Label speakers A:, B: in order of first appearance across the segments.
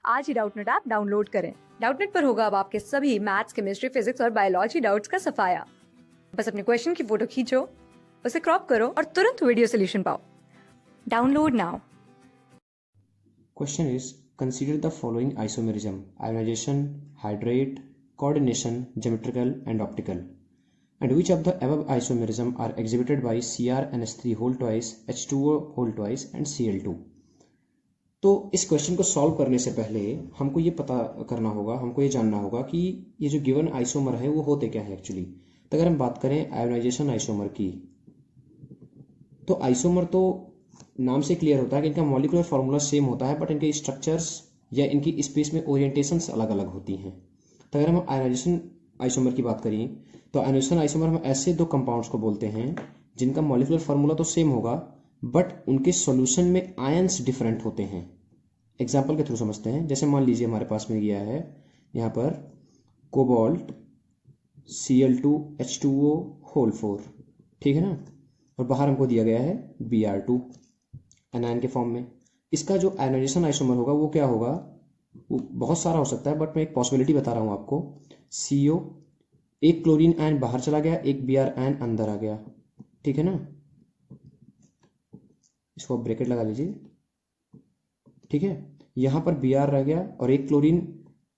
A: आज ही Doubtnut app download करें। Doubtnut पर होगा अब आपके सभी मैथ्स, केमिस्ट्री, फिजिक्स और बायोलॉजी डाउट्स का सफाया। बस अपने क्वेश्चन की फोटो खींचो, उसे क्रॉप करो और तुरंत वीडियो सोल्यूशन पाओ। Download now.
B: Question is, consider the following isomerism: ionization, hydrate, coordination, geometrical and optical. And which of the above isomerism are exhibited by CrNH3 whole twice, H2O whole twice and Cl2? तो इस question को solve करने से पहले हमको ये पता करना होगा, हमको ये जानना होगा कि ये जो गिवन आइसोमर है वो होते क्या है एक्चुअली। तो अगर हम बात करें आयोनाइजेशन आइसोमर की, तो आइसोमर तो नाम से क्लियर होता है कि इनका मॉलिक्यूलर फार्मूला सेम होता है, बट इनके स्ट्रक्चर्स या इनकी स्पेस में ओरिएंटेशंस अलग अलग होती हैं। तो अगर हम आयोनाइजेशन आइसोमर की बात करें तो आयोनाइजेशन आइसोमर हम ऐसे दो कंपाउंड्स को बोलते हैं जिनका मॉलिक्यूलर फार्मूला तो सेम होगा बट उनके सॉल्यूशन में आयंस डिफरेंट होते हैं। एग्जाम्पल के थ्रू समझते हैं। जैसे मान लीजिए हमारे पास में गया है यहाँ पर कोबाल्ट Cl2H2O होल 4, ठीक है ना, और बाहर हमको दिया गया है Br2 एनायन के फॉर्म में। इसका जो आयोनाइजेशन आइसोमर होगा वो क्या होगा, वो बहुत सारा हो सकता है बट मैं एक पॉसिबिलिटी बता रहा हूँ आपको। CO, एक क्लोरीन आयन बाहर चला गया, एक Br आयन अंदर आ गया, ठीक है ना, इसको ब्रैकेट लगा लीजिए, ठीक है। यहाँ पर Br रह गया और एक क्लोरीन,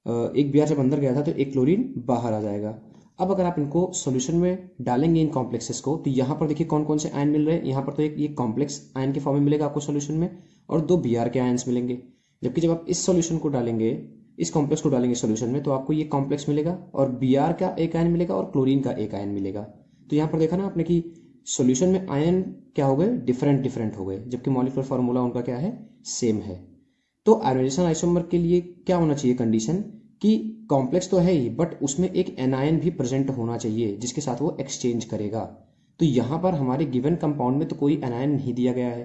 B: एक Br जब अंदर गया था तो एक क्लोरीन बाहर आ जाएगा। अब अगर आप इनको सॉल्यूशन में डालेंगे इन कॉम्प्लेक्सेस को, तो यहाँ पर देखिए कौन कौन से आयन मिल रहे हैं। यहाँ पर तो एक ये कॉम्प्लेक्स आयन के फॉर्म में मिलेगा आपको सॉल्यूशन में, और दो Br के आयन्स मिलेंगे। जबकि जब आप इस सॉल्यूशन को डालेंगे, इस कॉम्प्लेक्स को डालेंगे सॉल्यूशन में, तो आपको ये कॉम्प्लेक्स मिलेगा और Br का एक आयन मिलेगा और क्लोरीन का एक आयन मिलेगा। तो यहाँ पर देखा ना आपने कि सॉल्यूशन में आयन क्या हो गए, डिफरेंट डिफरेंट हो गए, जबकि मॉलिक्यूलर फार्मूला उनका क्या है, सेम है। तो आयोनाइजेशन आइसोमर के लिए क्या होना चाहिए कंडीशन, कि कॉम्प्लेक्स तो है ही बट उसमें एक एनायन भी प्रेजेंट होना चाहिए जिसके साथ वो एक्सचेंज करेगा। तो यहाँ पर हमारे गिवन कंपाउंड में तो कोई एनायन नहीं दिया गया है,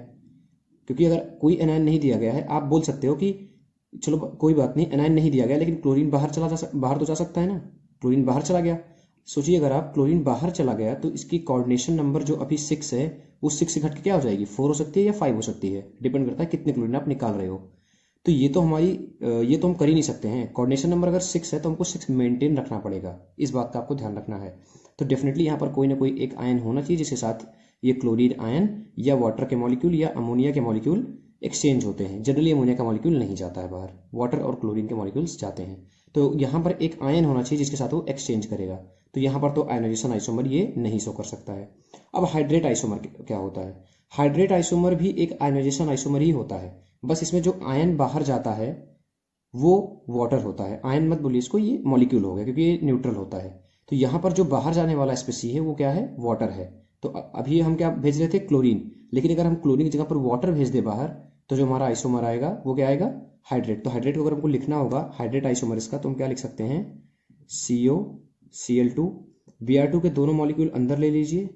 B: क्योंकि अगर कोई एनायन नहीं दिया गया है, आप बोल सकते हो कि चलो कोई बात नहीं, एनायन नहीं दिया गया लेकिन क्लोरीन बाहर बाहर तो जा सकता है ना। क्लोरीन बाहर चला गया, सोचिए अगर आप क्लोरीन बाहर चला गया तो इसकी कोऑर्डिनेशन नंबर जो अभी 6 है वो 6 से घट के क्या हो जाएगी, 4 हो सकती है या 5 हो सकती है, डिपेंड करता है कितने क्लोरीन आप निकाल रहे हो। तो ये तो हम कर ही नहीं सकते हैं। कोऑर्डिनेशन नंबर अगर 6 है तो हमको 6 मेंटेन रखना पड़ेगा, इस बात का आपको ध्यान रखना है। तो डेफिनेटली यहाँ पर कोई ना कोई एक आयन होना चाहिए जिसके साथ ये क्लोरीन आयन या वाटर के मॉलिक्यूल या अमोनिया के मॉलिक्यूल एक्सचेंज होते हैं। जनरली अमोनिया का मॉलिक्यूल नहीं जाता है बाहर, वाटर और क्लोरीन के मॉलिक्यूल्स जाते हैं। तो यहाँ पर एक आयन होना चाहिए जिसके साथ वो एक्सचेंज करेगा। तो यहाँ पर तो आयोनाइजेशन आइसोमर ये नहीं शो कर सकता है। अब हाइड्रेट आइसोमर क्या होता है, हाइड्रेट आइसोमर भी एक आयोनाइजेशन आइसोमर ही होता है, बस इसमें जो आयन बाहर जाता है वो वाटर होता है। आयन मत बोलिए इसको, ये मॉलिक्यूल हो गया क्योंकि ये न्यूट्रल होता है। तो यहाँ पर जो बाहर जाने वाला स्पेसी है वो क्या है, वाटर है। तो अभी हम क्या भेज रहे थे, क्लोरीन, लेकिन अगर हम क्लोरीन की जगह पर वाटर भेज दे बाहर तो जो हमारा आइसोमर आएगा वो क्या आएगा, हाइड्रेट। तो हाइड्रेट को अगर हमको लिखना होगा हाइड्रेट आइसोमर इसका, तो हम क्या लिख सकते हैं, CO Cl2, Br2 के दोनों मॉलिक्यूल अंदर ले लीजिए,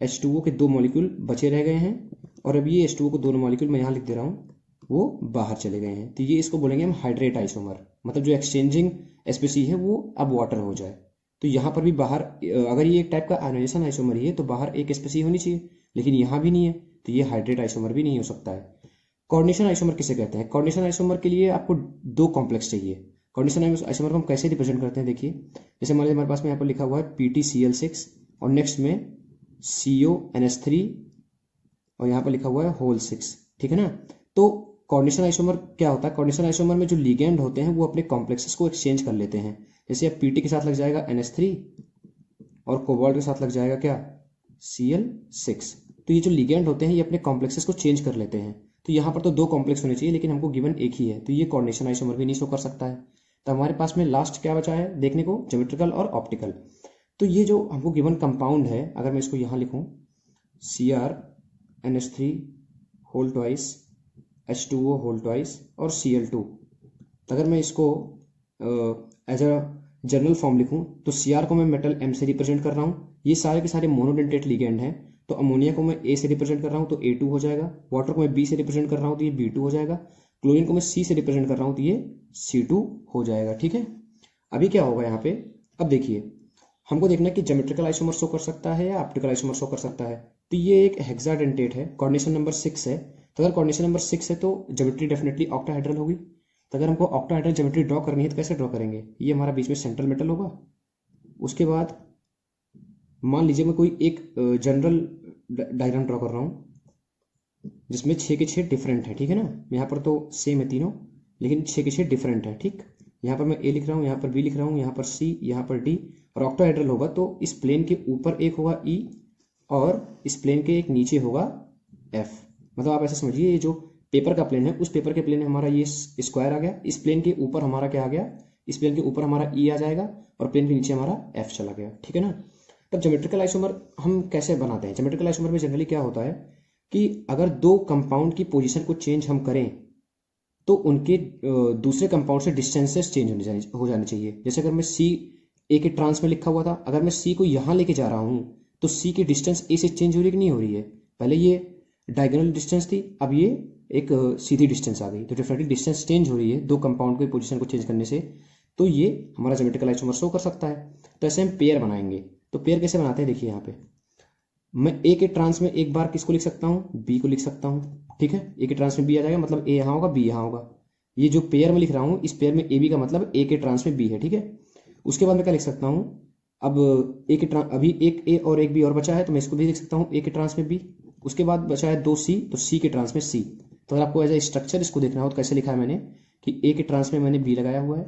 B: H2O के दो मॉलिक्यूल बचे रह गए हैं, और अब ये H2O को दोनों मॉलिक्यूल मैं यहाँ लिख दे रहा हूँ वो बाहर चले गए हैं। तो ये इसको बोलेंगे हम हाइड्रेट आइसोमर, मतलब जो एक्सचेंजिंग स्पेसी है वो अब वाटर हो जाए। तो यहाँ पर भी बाहर, अगर ये एक टाइप का आयोनाइजेशन आइसोमर ही है तो बाहर एक स्पेसी होनी चाहिए, लेकिन यहाँ भी नहीं है, तो ये हाइड्रेट आइसोमर भी नहीं हो सकता है। कोऑर्डिनेशन आइसोमर किसे कहते हैं, कोऑर्डिनेशन आइसोमर के लिए आपको दो कॉम्प्लेक्स चाहिए। कोऑर्डिनेशन आइसोमर को हम कैसे रिप्रेजेंट करते हैं, देखिए जैसे मान लीजिए हमारे पास में यहाँ पर लिखा हुआ है PtCl6 और नेक्स्ट में CONH3 और यहाँ पर लिखा हुआ है होल 6, ठीक है ना। तो कोऑर्डिनेशन आइसोमर क्या होता है, कोऑर्डिनेशन आइसोमर में जो लिगेंड होते हैं वो अपने कॉम्प्लेक्सेस को एक्सचेंज कर लेते हैं। जैसे अब Pt के साथ लग जाएगा NH3 और कोबाल्ट के साथ लग जाएगा क्या, Cl6। तो ये जो लिगेंड होते हैं ये अपने कॉम्प्लेक्सेस को चेंज कर लेते हैं। तो यहाँ पर तो दो कॉम्प्लेक्स होने चाहिए लेकिन हमको गिवन एक ही है, तो ये कोऑर्डिनेशन आइसोमर भी नहीं शो कर सकता है। तो हमारे पास में लास्ट क्या बचा है देखने को, ज्योमेट्रिकल और ऑप्टिकल। तो ये जो हमको गिवन कंपाउंड है, अगर मैं इसको यहाँ लिखूँ CrNH3 whole twice, H2O whole twice और Cl2, तो अगर मैं इसको एज अ जनरल फॉर्म लिखूँ तो Cr को मैं मेटल M से रिप्रेजेंट कर रहा हूँ। ये सारे के सारे मोनोडेंटेट लिगेंड हैं, तो अमोनिया को मैं A से रिप्रेजेंट कर रहा हूँ तो A2 हो जाएगा, वाटर को मैं B से रिप्रेजेंट कर रहा हूँ तो ये B2 हो जाएगा, क्लोरीन को मैं C से रिप्रेजेंट कर रहा हूँ तो ये C2 हो जाएगा, ठीक है। अभी क्या होगा यहाँ पे, अब देखिए हमको देखना है कि ज्योमेट्रिकल आइसोमर शो कर सकता है या ऑप्टिकल आइसोमर शो कर सकता है। तो ये एक हेक्साडेंटेट है, कोऑर्डिनेशन नंबर 6 है, तो अगर कोऑर्डिनेशन नंबर 6 है तो ज्योमेट्री डेफिनेटली ऑक्टाहेड्रल होगी। तो अगर हमको ऑक्टाहेड्रल ज्योमेट्री ड्रॉ करनी है तो कैसे ड्रॉ करेंगे? ये हमारा बीच में सेंट्रल मेटल होगा। उसके बाद मान लीजिए मैं कोई एक जनरल डायग्राम ड्रॉ कर रहा हूँ जिसमें 6 के 6 डिफरेंट है, ठीक है ना। यहाँ पर तो सेम है तीनों, लेकिन 6 के 6 डिफरेंट है, ठीक। यहाँ पर मैं ए लिख रहा हूँ, यहाँ पर बी लिख रहा हूँ, यहाँ पर सी, यहाँ पर डी, और ऑक्टाहेड्रल होगा तो इस प्लेन के ऊपर एक होगा ई और इस प्लेन के एक नीचे होगा एफ। मतलब आप ऐसा समझिए, ये जो पेपर का प्लेन है उस पेपर के प्लेन में हमारा ये स्क्वायर आ गया, इस प्लेन के ऊपर हमारा क्या आ गया, इस प्लेन के ऊपर हमारा ई आ जाएगा और प्लेन के नीचे हमारा एफ चला गया, ठीक है ना। तब ज्योमेट्रिकल आइसोमर हम कैसे बनाते हैं? ज्योमेट्रिकल आइसोमर में जनरली क्या होता है कि अगर दो कंपाउंड की पोजीशन को चेंज हम करें तो उनके दूसरे कंपाउंड से डिस्टेंसेस चेंज हो जाने चाहिए। जैसे अगर मैं सी ए के ट्रांस में लिखा हुआ था, अगर मैं सी को यहाँ लेके जा रहा हूँ तो सी की डिस्टेंस ए से चेंज हो रही कि नहीं हो रही है? पहले ये डायगोनल डिस्टेंस थी, अब ये एक सीधी डिस्टेंस आ गई, तो डेफिनेटली डिस्टेंस चेंज हो रही है दो कंपाउंड की पोजीशन को चेंज करने से, तो ये हमारा ज्योमेट्रिकल आइसोमर शो कर सकता है। तो ऐसे हम पेयर बनाएंगे। तो पेयर कैसे बनाते हैं? देखिए यहाँ पे मैं ए के ट्रांस में एक बार किसको लिख सकता हूँ? बी को लिख सकता हूँ, ठीक है। ए के ट्रांस में बी आ जाएगा, मतलब ए यहाँ होगा, बी यहाँ होगा। ये जो पेयर में लिख रहा हूँ, इस पेयर में ए बी का मतलब ए के ट्रांस में बी है, ठीक है। उसके बाद मैं क्या लिख सकता हूँ? अब ए के अभी एक ए और एक बी और बचा है, तो मैं इसको भी लिख सकता हूँ ए के ट्रांस में बी। उसके बाद बचा है दो सी, तो सी के ट्रांस में सी। तो अगर आपको एज ए स्ट्रक्चर इसको देखना हो तो कैसे लिखा है मैंने कि ए के ट्रांस में मैंने बी लगाया हुआ है,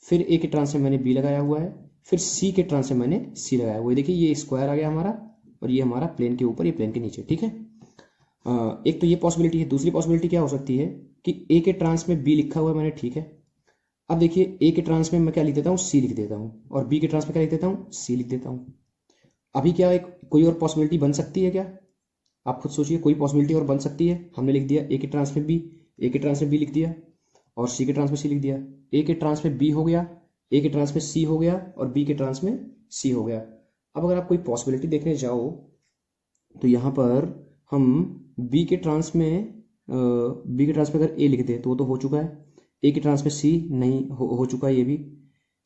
B: फिर ए के ट्रांस में मैंने बी लगाया हुआ है, फिर सी के ट्रांस में मैंने सी लगाया हुआ है। देखिए ये स्क्वायर आ गया हमारा और ये हमारा प्लेन के ऊपर, ये प्लेन के नीचे, ठीक है। एक तो ये पॉसिबिलिटी है। दूसरी पॉसिबिलिटी क्या हो सकती है कि ए के ट्रांस में बी लिखा हुआ है मैंने, ठीक है। अब देखिए ए के ट्रांस में मैं क्या लिख देता हूँ? सी लिख देता हूँ, और बी के ट्रांस में क्या लिख देता हूँ? सी लिख देता हूँ। अभी क्या एक कोई और पॉसिबिलिटी बन सकती है क्या? आप खुद सोचिए, कोई पॉसिबिलिटी और बन सकती है? हमने लिख दिया ए के ट्रांस में बी, ए के ट्रांस में बी लिख दिया और सी के ट्रांस में सी लिख दिया। ए के ट्रांस में बी हो गया, ए के ट्रांस में सी हो गया और बी के ट्रांस में सी हो गया। अब अगर आप कोई पॉसिबिलिटी देखने जाओ तो यहाँ पर हम बी के ट्रांस में अगर ए लिख दे तो वो तो हो चुका है। ए के ट्रांस में सी नहीं हो चुका है, ये भी।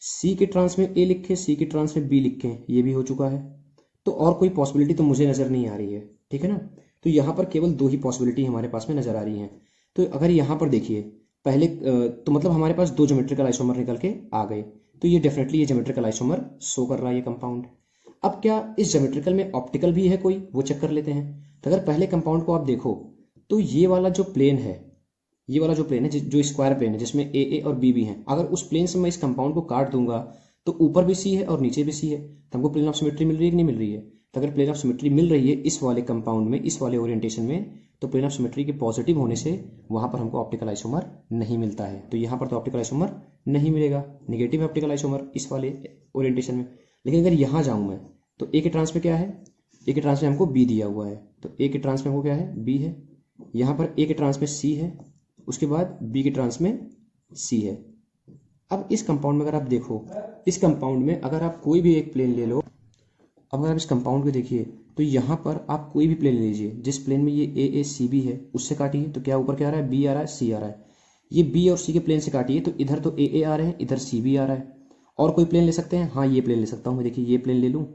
B: सी के ट्रांस में ए लिखे, सी के ट्रांस में बी लिखे, ये भी हो चुका है। तो और कोई पॉसिबिलिटी तो मुझे नज़र नहीं आ रही है, ठीक है ना। तो यहाँ पर केवल दो ही पॉसिबिलिटी हमारे पास में नज़र आ रही हैं। तो अगर यहाँ पर देखिए पहले तो मतलब हमारे पास दो ज्योमेट्रिकल आइसोमर निकल के आ गए, तो ये डेफिनेटली ये ज्योमेट्रिकल आइसोमर शो कर रहा है ये कंपाउंड। अब क्या इस ज्योमेट्रिकल में ऑप्टिकल भी है कोई? वो चेक कर लेते हैं। तो अगर पहले कंपाउंड को आप देखो तो ये वाला जो प्लेन है, ये वाला जो प्लेन है जो स्क्वायर प्लेन है जिसमें ए और बी भी हैं, अगर उस प्लेन से मैं इस कंपाउंड को काट दूंगा तो ऊपर भी सी है और नीचे भी सी है, तो हमको प्लेन ऑफ सिमेट्री मिल रही है कि नहीं मिल रही है? तो अगर प्लेन ऑफ सिमेट्री मिल रही है इस वाले कंपाउंड में, इस वाले ओरिएंटेशन में, तो प्लेन ऑफ सिमेट्री के पॉजिटिव होने से वहां पर हमको ऑप्टिकल आइसोमर नहीं मिलता है। तो यहाँ पर तो ऑप्टिकल आइसोमर नहीं मिलेगा, निगेटिव है ऑप्टिकल आइसोमर इस वाले ओरिएंटेशन में। लेकिन अगर यहाँ जाऊँ मैं तो ए के ट्रांस में क्या है? ए के ट्रांस में हमको बी दिया हुआ है, तो ए के ट्रांस में हमको क्या है? बी है। यहाँ पर ए के ट्रांस में सी है, उसके बाद बी के ट्रांस में सी है। अब इस कंपाउंड में अगर आप देखो, इस कंपाउंड में अगर आप कोई भी एक प्लेन ले लो, अब अगर आप इस कंपाउंड को देखिए तो यहाँ पर आप कोई भी प्लेन ले लीजिए, जिस प्लेन में ये ए सी बी है उससे काटिए, तो क्या ऊपर क्या आ रहा है? बी आ रहा है, सी आ रहा है। ये बी और सी के प्लेन से काटिए तो इधर तो ए आ रहे हैं, इधर सी बी आ रहा है। और कोई प्लेन ले सकते हैं? हाँ, ये प्लेन ले सकता हूँ मैं। देखिए ये प्लेन ले लूँ,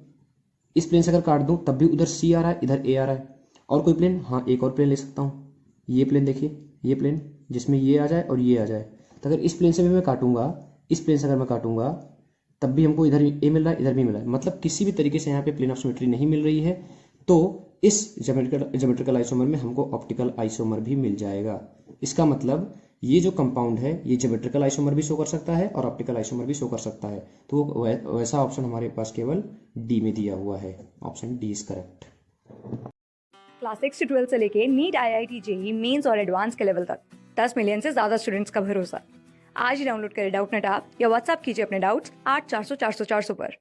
B: इस प्लेन से अगर काट दूँ तब भी उधर सी आ रहा है, इधर ए आ रहा है। और कोई प्लेन? हाँ, एक और प्लेन ले सकता हूँ। ये प्लेन देखिए, ये प्लेन जिसमें ये आ जाए और ये आ जाए। तो अगर इस प्लेन से भी मैं काटूंगा, इस प्लेन से अगर मैं काटूंगा तब भी हमको इधर ए मिल रहा है, इधर भी मिल रहा है। मतलब किसी भी तरीके से यहाँ पे प्लेन ऑफ सिमेट्री नहीं मिल रही है, तो इस ज्योमेट्रिकल आइसोमर में हमको ऑप्टिकल आइसोमर भी मिल जाएगा। इसका मतलब ये जो कंपाउंड है ये ज्योमेट्रिकल आइसोमर भी शो कर सकता है और ऑप्टिकल आइसोमर भी शो कर सकता है। तो वैसा ऑप्शन हमारे पास केवल डी में दिया हुआ है। Option D is correct.
A: Class 6 से 12 से लेके नीट, IIT, JEE मेंस और एडवांस के लेवल तक 10 मिलियन से ज्यादा स्टूडेंट्स का भरोसा। आज ही डाउनलोड करें डाउटनेट ऐप या व्हाट्सएप कीजिए अपने डाउट्स 8400 400 400 पर।